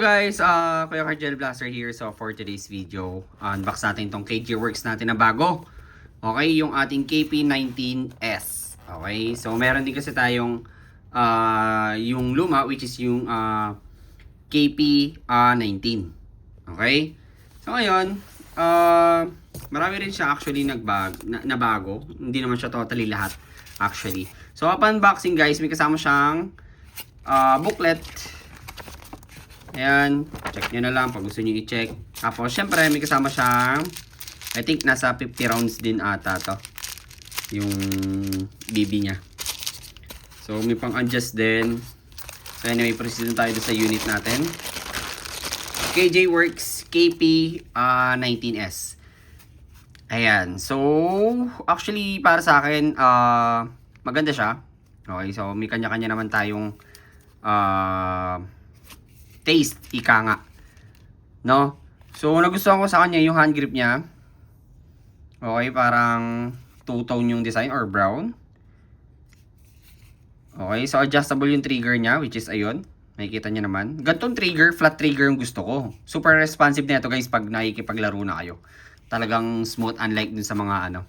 Guys, Kuya Cargel Blaster here. So for today's video, unbox natin itong KG Works natin na bago. Okay, yung ating KP19S. Okay, so meron din kasi tayong yung luma, which is yung KP19. Okay, so ngayon, marami rin siya actually nabago. Hindi naman siya totally lahat actually. So upon unboxing guys, may kasama siyang booklet. Ayan, check nyo na lang pag gusto nyo i-check. Tapos, syempre, may kasama siyang, I think, nasa 50 rounds din ata to. Yung BB niya. So, may pang-adjust din. So, anyway, proceed tayo sa unit natin. KJ Works KP19S. Ayan. So, actually, para sa akin, maganda siya. Okay, so, may kanya-kanya naman tayong taste, ika nga. No? So, nagustuhan ko sa kanya yung hand grip niya. Okay, parang two-tone yung design or brown. Okay, so adjustable yung trigger niya, which is ayun. Makikita niyo naman. Gantong trigger, flat trigger yung gusto ko. Super responsive na ito guys pag nakikipaglaro na kayo. Talagang smooth, unlike dun sa mga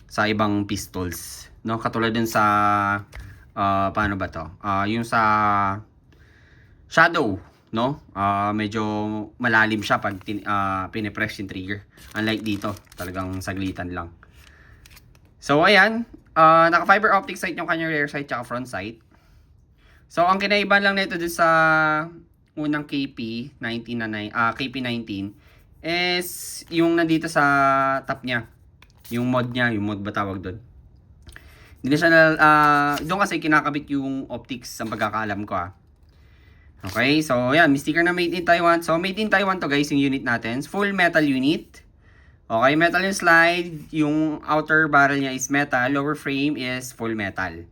sa ibang pistols. No? Katulad dun sa, paano ba to? Yung sa Shadow. No? Medyo malalim siya pag pinipress yung trigger. Unlike dito, talagang saglitan lang. So, ayan. Naka fiber optic sight yung kanyang rear sight at front sight. So, ang kinaiban lang nito dun sa unang KP19 KP19 is yung nandito sa top niya. Yung mod niya, yung mod ba tawag doon? Hindi na siya doon kasi kinakabit yung optics sa pagkakaalam ko Okay, so yan, may sticker na made in Taiwan. So made in Taiwan to guys, yung unit natin. Full metal unit. Okay, metal yung slide. Yung outer barrel niya is metal. Lower frame is full metal.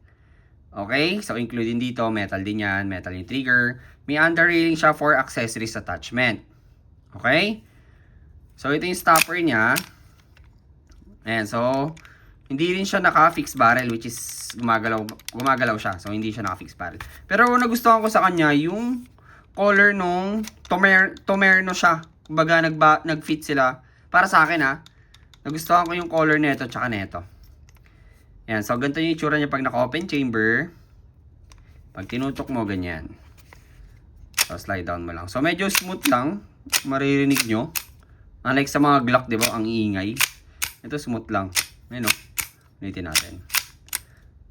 Okay, so including dito, metal din yan. Metal yung trigger. May under railing siya for accessories attachment. Okay. So ito yung stopper niya. Ayan, so hindi rin siya naka-fix barrel, which is gumagalaw siya. So, hindi siya naka-fix barrel. Pero nagustuhan ko sa kanya yung color nung Tomerno siya. Kumbaga, nag-fit sila. Para sa akin nagustuhan ko yung color nito tsaka nito. Ayan, so ganito yung itsura niya pag naka-open chamber. Pag tinutok mo, ganyan. So, slide down mo lang. So, medyo smooth lang. Maririnig nyo. Unlike sa mga Glock, di ba? Ang iingay. Ito, smooth lang. Ayan ulitin natin.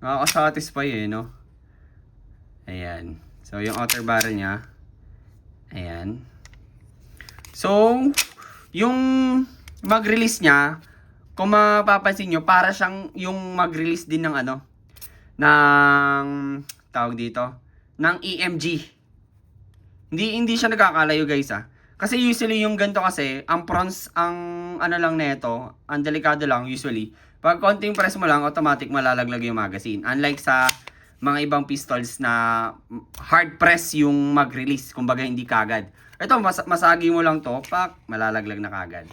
Nakaka-satisfy no? Ayan. So, yung outer barrel niya. Ayan. So, yung mag-release niya, kung mapapansin nyo, para siyang yung mag-release din ng ng tawag dito, ng EMG. Hindi siya nagkakalayo guys Kasi usually yung ganito kasi, ang prongs, ang lang nito, ang delikado lang usually, pag konting press mo lang, automatic malalaglag yung magazine. Unlike sa mga ibang pistols na hard press yung mag-release, kumbaga hindi kagad. Ito, masagi mo lang to, pak, malalaglag na kagad.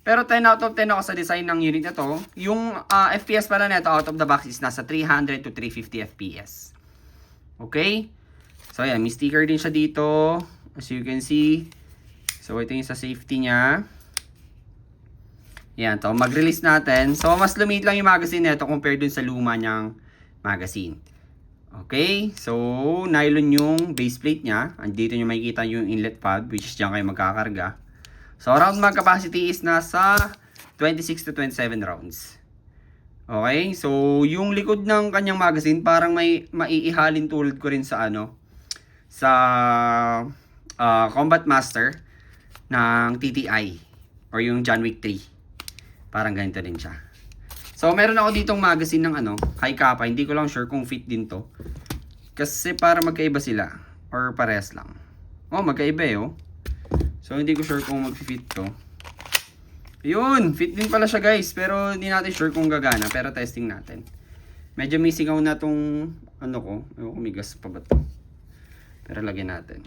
Pero 10 out of 10 ako sa design ng unit na to. Yung FPS pala nito out of the box is nasa 300 to 350 FPS. Okay? So, ayan, may sticker din siya dito. As you can see. So, ito yung sa safety niya. Yan, to mag-release natin. So, mas lumiit lang yung magazine nito compared dun sa luma niyang magazine. Okay, so, nylon yung base plate niya. Andito nyo makikita yung inlet pad, which is dyan kayo magkakarga. So, round mag capacity is nasa 26 to 27 rounds. Okay, so, yung likod ng kanyang magazine, parang may maiihalin tulad ko rin sa sa Combat Master ng TTI or yung John Wick 3. Parang ganito din siya. So, meron ako ditong magazine ng high kappa. Hindi ko lang sure kung fit din to. Kasi para magkaiba sila. Or parehas lang. Oh, magkaiba So, hindi ko sure kung mag-fit to. Yun! Fit din pala siya guys. Pero hindi natin sure kung gagana. Pero testing natin. Medyo may singaw na tong ko. Ewan ko may gas pa ba to. Pero lagyan natin.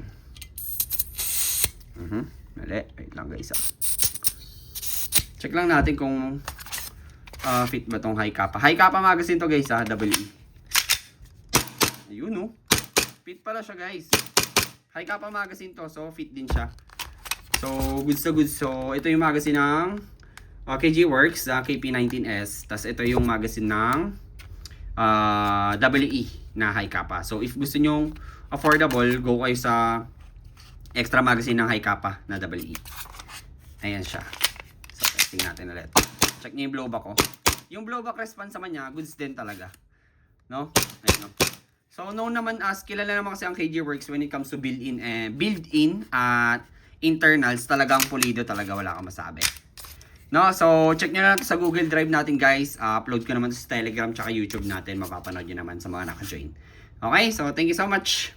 Mali. Wait lang guys Check lang natin kung fit ba tong high kappa. High kappa magazine to guys WE. Ayun Fit pala siya guys. High Kappa magazine to, so fit din siya. So, goods to goods. So, ito yung magazine ng KG Works, KP19S. Tapos, ito yung magazine ng WE na High Kappa. So, if gusto nyo affordable, go kayo sa extra magazine ng High Kappa na WE. Ayan siya. So, testing natin ulit. Check nyo yung blowback ko. Yung blowback response naman niya, goods din talaga. No? Ayan, no? So, known naman as, kilala naman kasi ang KG Works when it comes to built-in at internals, talagang pulido talaga, wala kang masabi. No, so check nyo na to sa Google Drive natin guys. Upload ko naman to sa Telegram tsaka YouTube natin. Mapapanood nyo naman sa mga naka-join. Okay, so thank you so much.